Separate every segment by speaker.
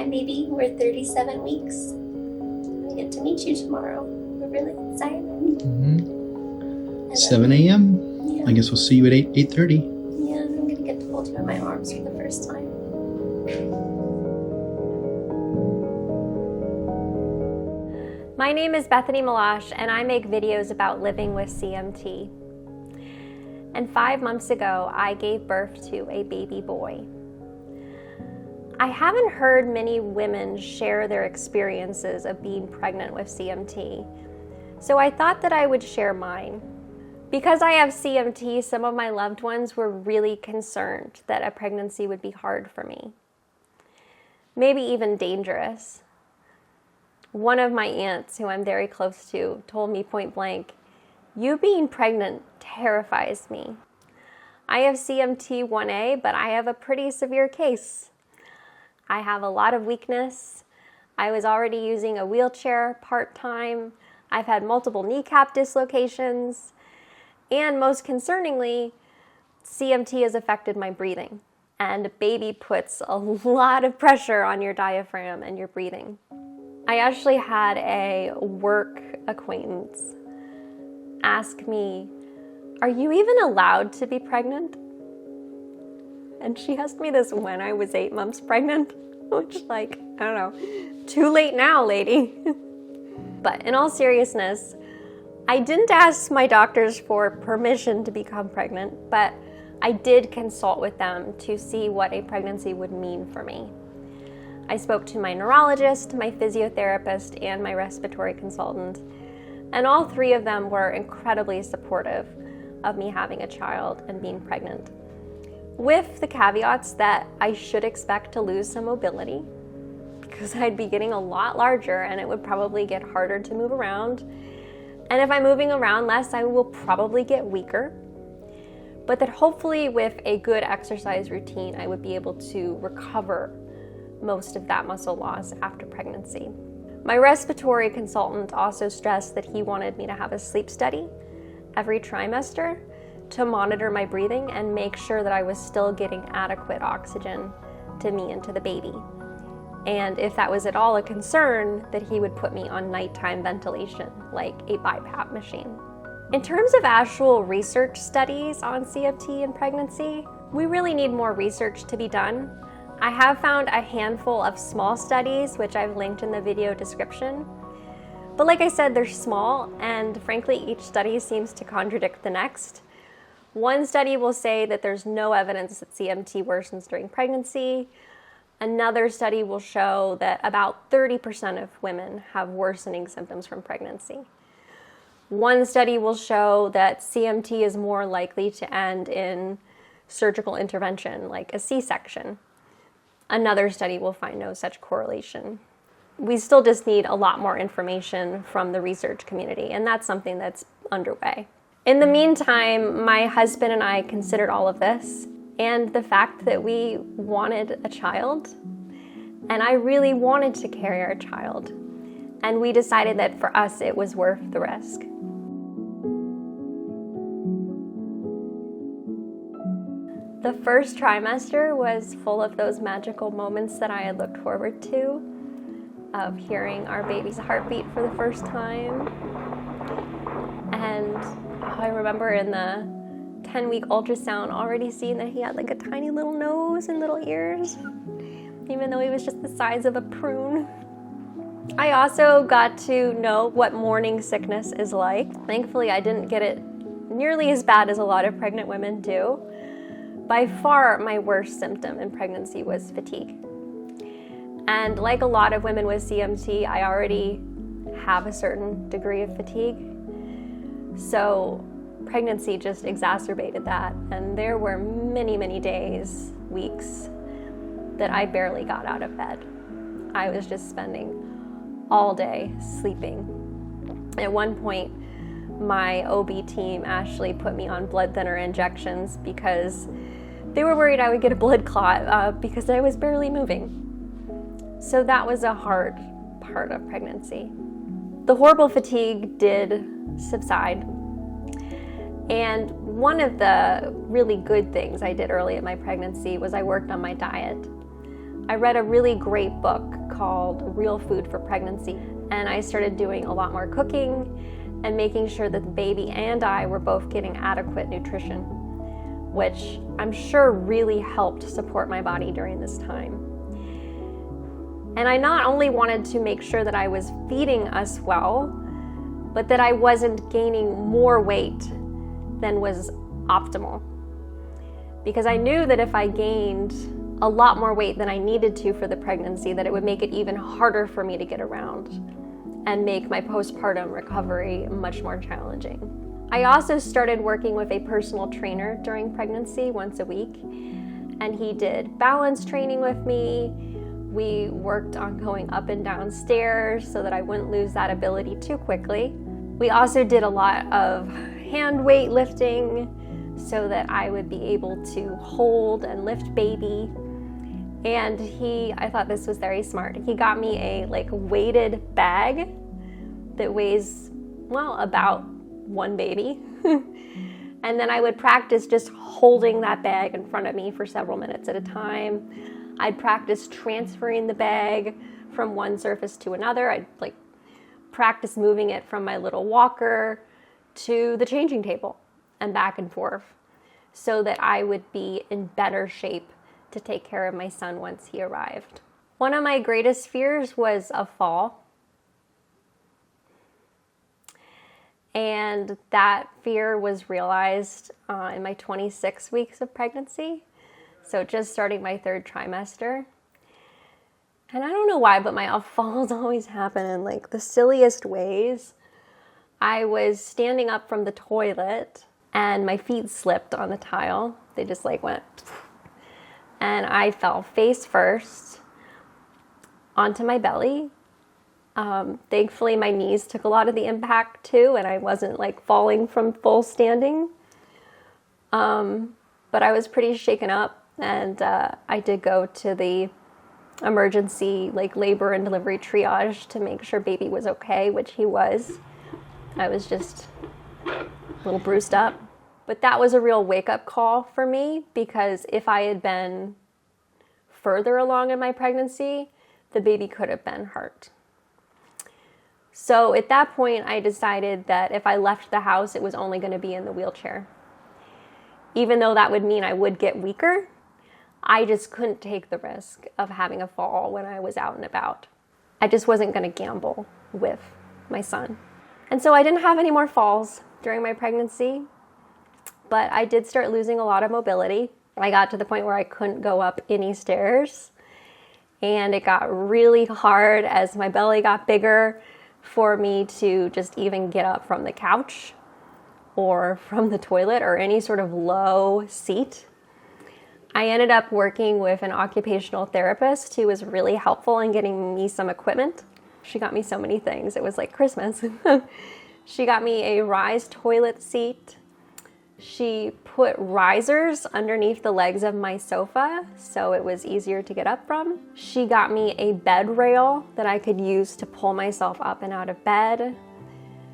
Speaker 1: Hi, baby. We're 37 weeks. I get to meet you tomorrow. We're really excited.
Speaker 2: 7 a.m.
Speaker 1: Yeah.
Speaker 2: I guess we'll see you at 8:30.
Speaker 1: Yeah, I'm going to get to hold you in my arms for the first time.
Speaker 3: My name is Bethany Malash, and I make videos about living with CMT. And 5 months ago, I gave birth to a baby boy. I haven't heard many women share their experiences of being pregnant with CMT, so I thought that I would share mine. Because I have CMT, some of my loved ones were really concerned that a pregnancy would be hard for me, maybe even dangerous. One of my aunts, who I'm very close to, told me point blank, "You being pregnant terrifies me. I have CMT 1A, but I have a pretty severe case. I have a lot of weakness. I was already using a wheelchair part-time. I've had multiple kneecap dislocations. And most concerningly, CMT has affected my breathing. And baby puts a lot of pressure on your diaphragm and your breathing." I actually had a work acquaintance ask me, "Are you even allowed to be pregnant?" And she asked me this when I was 8 months pregnant, which, like, I don't know, too late now, lady. But in all seriousness, I didn't ask my doctors for permission to become pregnant, but I did consult with them to see what a pregnancy would mean for me. I spoke to my neurologist, my physiotherapist, and my respiratory consultant, and all three of them were incredibly supportive of me having a child and being pregnant, with the caveats that I should expect to lose some mobility because I'd be getting a lot larger and it would probably get harder to move around. And if I'm moving around less, I will probably get weaker, but that hopefully with a good exercise routine, I would be able to recover most of that muscle loss after pregnancy. My respiratory consultant also stressed that he wanted me to have a sleep study every trimester to monitor my breathing and make sure that I was still getting adequate oxygen to me and to the baby. And if that was at all a concern, that he would put me on nighttime ventilation, like a BiPAP machine. In terms of actual research studies on CMT and pregnancy, we really need more research to be done. I have found a handful of small studies, which I've linked in the video description. But like I said, they're small, and frankly, each study seems to contradict the next. One study will say that there's no evidence that CMT worsens during pregnancy. Another study will show that about 30% of women have worsening symptoms from pregnancy. One study will show that CMT is more likely to end in surgical intervention, like a C-section. Another study will find no such correlation. We still just need a lot more information from the research community, and that's something that's underway. In the meantime, my husband and I considered all of this and the fact that we wanted a child, and I really wanted to carry our child, and we decided that for us it was worth the risk. The first trimester was full of those magical moments that I had looked forward to, of hearing our baby's heartbeat for the first time. And I remember in the 10-week ultrasound already seeing that he had like a tiny little nose and little ears, even though he was just the size of a prune. I also got to know what morning sickness is like. Thankfully, I didn't get it nearly as bad as a lot of pregnant women do. By far, my worst symptom in pregnancy was fatigue. And like a lot of women with CMT, I already have a certain degree of fatigue. So pregnancy just exacerbated that. And there were many, many days, weeks, that I barely got out of bed. I was just spending all day sleeping. At one point, my OB team actually put me on blood thinner injections because they were worried I would get a blood clot because I was barely moving. So that was a hard part of pregnancy. The horrible fatigue did subside. And one of the really good things I did early in my pregnancy was I worked on my diet. I read a really great book called Real Food for Pregnancy, and I started doing a lot more cooking and making sure that the baby and I were both getting adequate nutrition, which I'm sure really helped support my body during this time. And I not only wanted to make sure that I was feeding us well, but that I wasn't gaining more weight than was optimal. Because I knew that if I gained a lot more weight than I needed to for the pregnancy, that it would make it even harder for me to get around and make my postpartum recovery much more challenging. I also started working with a personal trainer during pregnancy once a week, and he did balance training with me. We worked on going up and down stairs so that I wouldn't lose that ability too quickly. We also did a lot of hand weight lifting so that I would be able to hold and lift baby. And I thought this was very smart. He got me a weighted bag that weighs, well, about one baby. And then I would practice just holding that bag in front of me for several minutes at a time. I'd practice transferring the bag from one surface to another. I'd practice moving it from my little walker to the changing table and back and forth so that I would be in better shape to take care of my son once he arrived. One of my greatest fears was a fall. And that fear was realized in my 26 weeks of pregnancy. So just starting my third trimester. And I don't know why, but my falls always happen in the silliest ways. I was standing up from the toilet and my feet slipped on the tile. They just went, and I fell face first onto my belly. Thankfully, my knees took a lot of the impact too, and I wasn't falling from full standing. But I was pretty shaken up, and I did go to the emergency labor and delivery triage to make sure baby was okay, which he was. I was just a little bruised up. But that was a real wake-up call for me, because if I had been further along in my pregnancy, the baby could have been hurt. So at that point, I decided that if I left the house, it was only going to be in the wheelchair. Even though that would mean I would get weaker, I just couldn't take the risk of having a fall when I was out and about. I just wasn't going to gamble with my son. And so I didn't have any more falls during my pregnancy, but I did start losing a lot of mobility. I got to the point where I couldn't go up any stairs, and it got really hard as my belly got bigger for me to just even get up from the couch or from the toilet or any sort of low seat. I ended up working with an occupational therapist who was really helpful in getting me some equipment. She got me so many things. It was like Christmas. She got me a rise toilet seat. She put risers underneath the legs of my sofa so it was easier to get up from. She got me a bed rail that I could use to pull myself up and out of bed.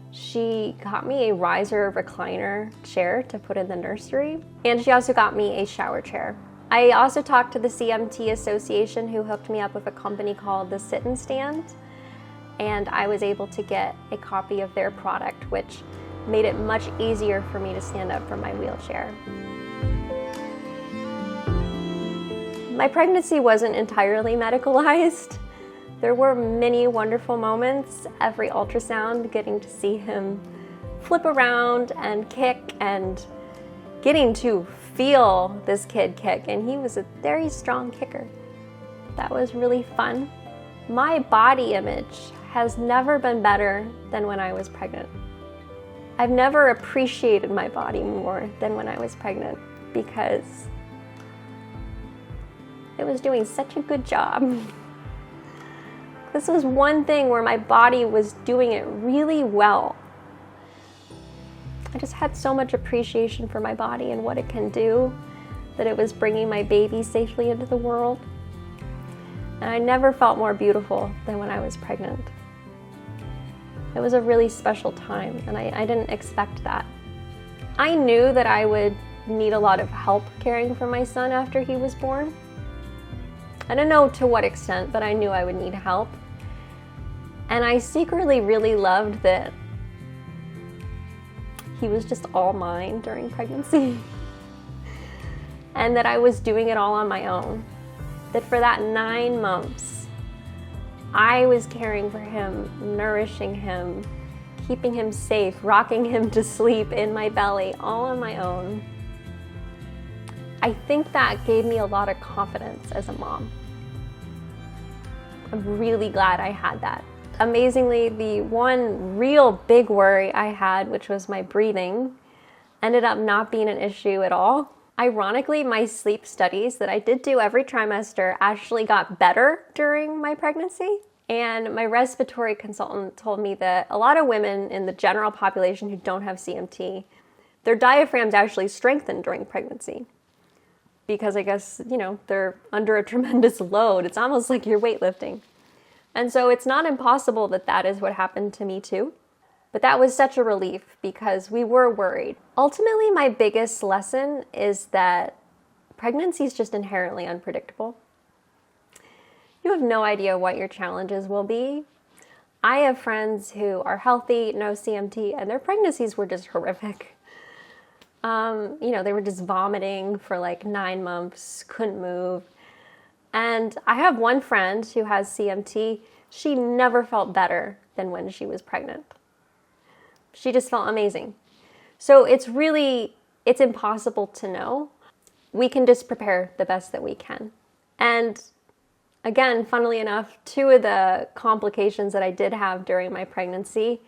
Speaker 3: She got me a riser recliner chair to put in the nursery. And she also got me a shower chair. I also talked to the CMT Association, who hooked me up with a company called the Sit and Stand. And I was able to get a copy of their product, which made it much easier for me to stand up from my wheelchair. My pregnancy wasn't entirely medicalized. There were many wonderful moments. Every ultrasound, getting to see him flip around and kick and getting to feel this kid kick. And he was a very strong kicker. That was really fun. My body image has never been better than when I was pregnant. I've never appreciated my body more than when I was pregnant because it was doing such a good job. This was one thing where my body was doing it really well. I just had so much appreciation for my body and what it can do, that it was bringing my baby safely into the world. And I never felt more beautiful than when I was pregnant. It was a really special time, and I didn't expect that. I knew that I would need a lot of help caring for my son after he was born. I don't know to what extent, but I knew I would need help. And I secretly really loved that he was just all mine during pregnancy. And that I was doing it all on my own. That for that 9 months, I was caring for him, nourishing him, keeping him safe, rocking him to sleep in my belly, all on my own. I think that gave me a lot of confidence as a mom. I'm really glad I had that. Amazingly, the one real big worry I had, which was my breathing, ended up not being an issue at all. Ironically, my sleep studies that I did do every trimester actually got better during my pregnancy. And my respiratory consultant told me that a lot of women in the general population who don't have CMT, their diaphragms actually strengthen during pregnancy. Because I guess, they're under a tremendous load. It's almost like you're weightlifting. And so it's not impossible that that is what happened to me too. But that was such a relief because we were worried. Ultimately, my biggest lesson is that pregnancy is just inherently unpredictable. You have no idea what your challenges will be. I have friends who are healthy, no CMT, and their pregnancies were just horrific. They were just vomiting for like 9 months, couldn't move. And I have one friend who has CMT. She never felt better than when she was pregnant. She just felt amazing. So it's impossible to know. We can just prepare the best that we can. And again, funnily enough, 2 of the complications that I did have during my pregnancy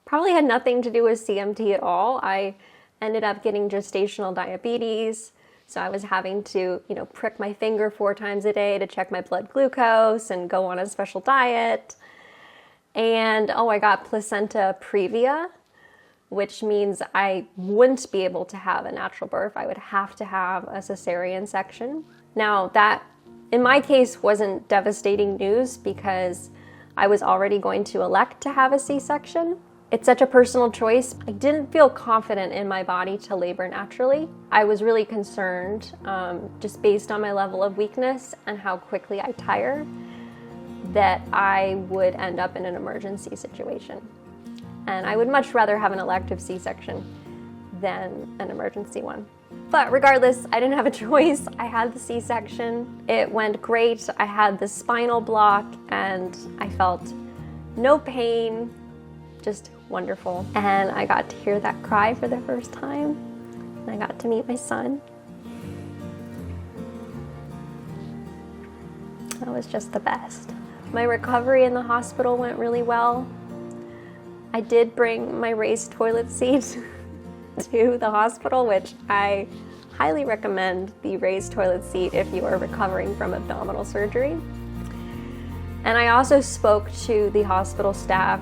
Speaker 3: probably had nothing to do with CMT at all. I ended up getting gestational diabetes. So I was having to, prick my finger 4 times a day to check my blood glucose and go on a special diet. And I got placenta previa, which means I wouldn't be able to have a natural birth. I would have to have a cesarean section. Now that, in my case, wasn't devastating news because I was already going to elect to have a C-section. It's such a personal choice. I didn't feel confident in my body to labor naturally. I was really concerned, just based on my level of weakness and how quickly I tire, that I would end up in an emergency situation. And I would much rather have an elective C-section than an emergency one. But regardless, I didn't have a choice. I had the C-section. It went great. I had the spinal block and I felt no pain, just wonderful. And I got to hear that cry for the first time. And I got to meet my son. That was just the best. My recovery in the hospital went really well. I did bring my raised toilet seat to the hospital, which I highly recommend the raised toilet seat if you are recovering from abdominal surgery. And I also spoke to the hospital staff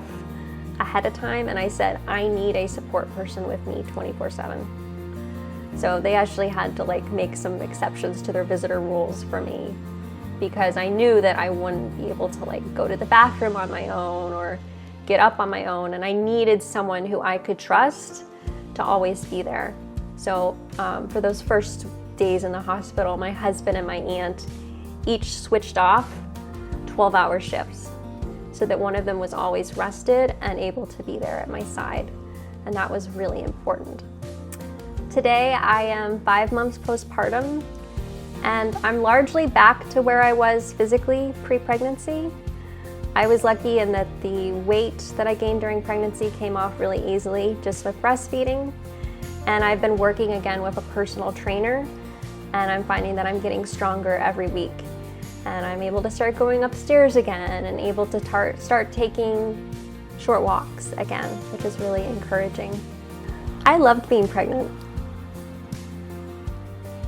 Speaker 3: ahead of time and I said, I need a support person with me 24/7. So they actually had to make some exceptions to their visitor rules for me because I knew that I wouldn't be able to go to the bathroom on my own or get up on my own, and I needed someone who I could trust to always be there. So for those first days in the hospital, my husband and my aunt each switched off 12-hour shifts so that one of them was always rested and able to be there at my side. And that was really important. Today I am 5 months postpartum and I'm largely back to where I was physically pre-pregnancy. I was lucky in that the weight that I gained during pregnancy came off really easily just with breastfeeding. And I've been working again with a personal trainer and I'm finding that I'm getting stronger every week. And I'm able to start going upstairs again and able to start taking short walks again, which is really encouraging. I loved being pregnant.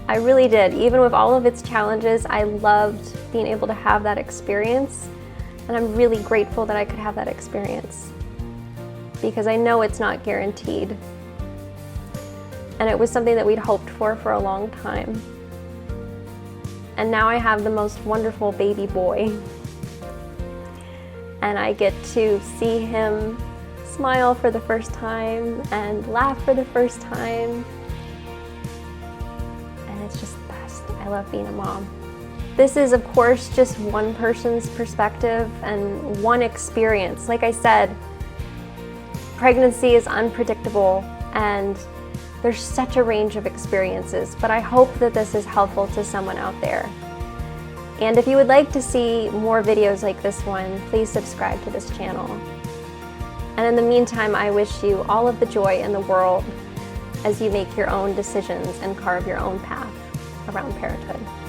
Speaker 3: I really did. Even with all of its challenges, I loved being able to have that experience. And I'm really grateful that I could have that experience because I know it's not guaranteed. And it was something that we'd hoped for a long time. And now I have the most wonderful baby boy. And I get to see him smile for the first time and laugh for the first time. And it's just the best. I love being a mom. This is, of course, just one person's perspective and one experience. Like I said, pregnancy is unpredictable and there's such a range of experiences, but I hope that this is helpful to someone out there. And if you would like to see more videos like this one, please subscribe to this channel. And in the meantime, I wish you all of the joy in the world as you make your own decisions and carve your own path around parenthood.